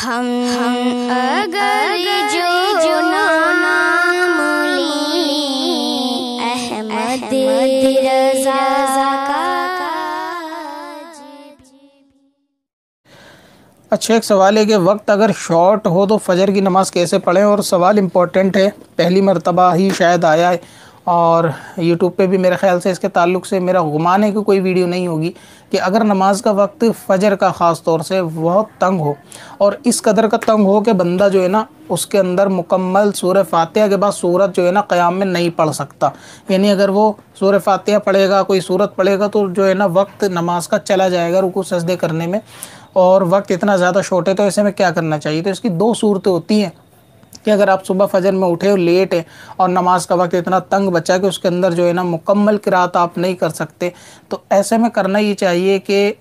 ہم اگر جو نام لیں احمد رضا کا۔ اچھا، ایک سوال ہے کہ وقت اگر شارٹ ہو تو فجر کی نماز کیسے پڑھیں؟ اور سوال امپورٹنٹ ہے، پہلی مرتبہ ہی شاید آیا ہے، اور یوٹیوب پہ بھی میرے خیال سے اس کے تعلق سے میرا گمان ہے کہ کوئی ویڈیو نہیں ہوگی کہ اگر نماز کا وقت فجر کا خاص طور سے بہت تنگ ہو، اور اس قدر کا تنگ ہو کہ بندہ جو ہے نا اس کے اندر مکمل سورہ فاتحہ کے بعد سورت جو ہے نا قیام میں نہیں پڑھ سکتا، یعنی اگر وہ سورہ فاتحہ پڑھے گا، کوئی سورت پڑھے گا، تو جو ہے نا وقت نماز کا چلا جائے گا رکوع سجدے کرنے میں، اور وقت اتنا زیادہ شارٹ ہے، تو ایسے میں کیا کرنا چاہیے؟ تو اس کی دو صورتیں ہوتی ہیں کہ اگر آپ صبح فجر میں اٹھے اور لیٹ ہے اور نماز کا وقت اتنا تنگ بچا کہ اس کے اندر جو ہے نا مکمل قرات آپ نہیں کر سکتے، تو ایسے میں کرنا یہ چاہیے کہ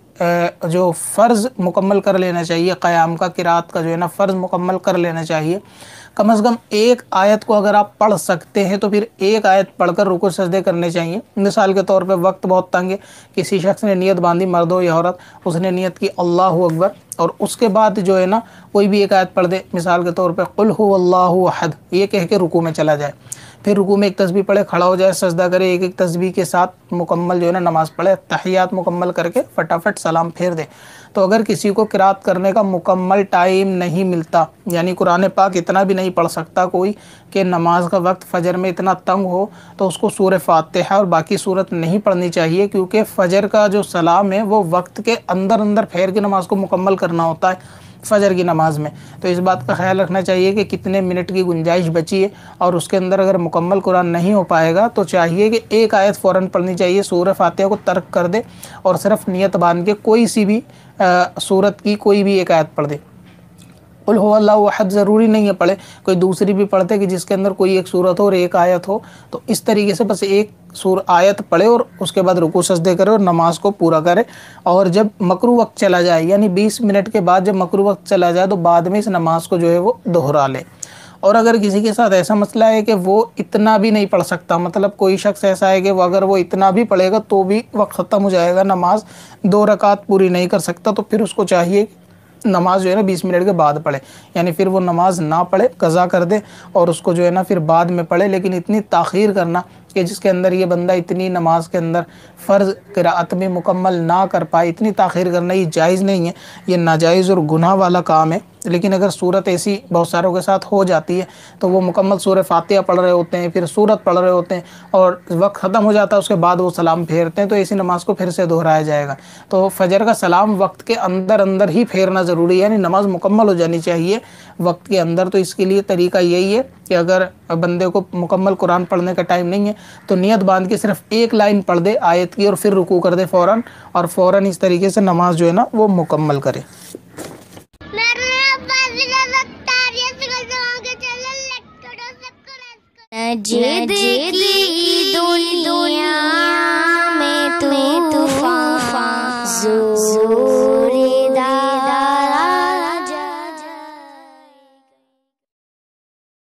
جو فرض مکمل کر لینا چاہیے، قیام کا قرات کا جو ہے نا فرض مکمل کر لینا چاہیے، کم از کم ایک آیت کو اگر آپ پڑھ سکتے ہیں تو پھر ایک آیت پڑھ کر رکوع سجدے کرنے چاہیے۔ مثال کے طور پہ وقت بہت تنگ ہے، کسی شخص نے نیت باندھی، مرد ہو یا عورت، اس نے نیت کی اللہ اکبر، اور اس کے بعد جو ہے نا کوئی بھی ایک آیت پڑھ دے، مثال کے طور پہ قل هو اللہ احد، یہ کہہ کے رکوع میں چلا جائے، پھر رکوع میں ایک تسبیح پڑھے، کھڑا ہو جائے، سجدہ کرے، ایک ایک تسبیح کے ساتھ مکمل جو ہے نا نماز پڑھے، تحیات مکمل کر کے فٹافٹ سلام پھیر دے۔ تو اگر کسی کو قرات کرنے کا مکمل ٹائم نہیں ملتا، یعنی قرآن پاک اتنا بھی نہیں پڑھ سکتا کوئی کہ نماز کا وقت فجر میں اتنا تنگ ہو، تو اس کو سورہ فاتحہ اور باقی سورت نہیں پڑھنی چاہیے، کیونکہ فجر کا جو سلام ہے وہ وقت کے اندر اندر پھیر کے نماز کو مکمل کرنا ہوتا ہے فجر کی نماز میں۔ تو اس بات کا خیال رکھنا چاہیے کہ کتنے منٹ کی گنجائش بچی ہے، اور اس کے اندر اگر مکمل قرآن نہیں ہو پائے گا تو چاہیے کہ ایک آیت فوراً پڑھنی چاہیے، سورہ فاتحہ کو ترک کر دے اور صرف نیت باندھ کے کوئی سی بھی سورت کی کوئی بھی ایک آیت پڑھ دے۔ قل هو اللہ احد ضروری نہیں ہے پڑھے، کوئی دوسری بھی پڑھتے کہ جس کے اندر کوئی ایک سورت ہو اور ایک آیت ہو، تو اس طریقے سے بس ایک آیت پڑھے اور اس کے بعد رکوع سجدے کرے اور نماز کو پورا کرے، اور جب مکروہ وقت چلا جائے، یعنی 20 منٹ کے بعد جب مکروہ وقت چلا جائے، تو بعد میں اس نماز کو جو ہے وہ دہرا لے۔ اور اگر کسی کے ساتھ ایسا مسئلہ ہے کہ وہ اتنا بھی نہیں پڑھ سکتا، مطلب کوئی شخص ایسا ہے کہ وہ اگر وہ اتنا بھی پڑھے گا تو بھی وقت ختم ہو جائے گا، نماز 2 رکعت پوری نہیں کر سکتا، تو پھر اس کو چاہیے نماز جو ہے نا 20 منٹ کے بعد پڑھے، یعنی پھر وہ نماز نہ پڑھے، قضا کر دے اور اس کو جو ہے نا پھر بعد میں پڑھے، لیکن اتنی تاخیر کرنا کہ جس کے اندر یہ بندہ اتنی نماز کے اندر فرض قرات میں مکمل نہ کر پائے، اتنی تاخیر کرنا یہ جائز نہیں ہے، یہ ناجائز اور گناہ والا کام ہے۔ لیکن اگر صورت ایسی بہت ساروں کے ساتھ ہو جاتی ہے تو وہ مکمل سورہ فاتحہ پڑھ رہے ہوتے ہیں، پھر سورت پڑھ رہے ہوتے ہیں اور وقت ختم ہو جاتا ہے، اس کے بعد وہ سلام پھیرتے ہیں، تو ایسی نماز کو پھر سے دہرایا جائے گا۔ تو فجر کا سلام وقت کے اندر اندر ہی پھیرنا ضروری ہے، یعنی نماز مکمل ہو جانی چاہیے وقت کے اندر۔ تو اس کے لیے طریقہ یہی ہے کہ اگر بندے کو مکمل قرآن پڑھنے کا ٹائم نہیں ہے تو نیت باندھ کے صرف ایک لائن پڑھ دے آیت کی اور پھر رکوع کر دے فوراً، اور فوراً اس طریقے سے نماز جو ہے نا وہ مکمل کرے۔ نجد کی دنیا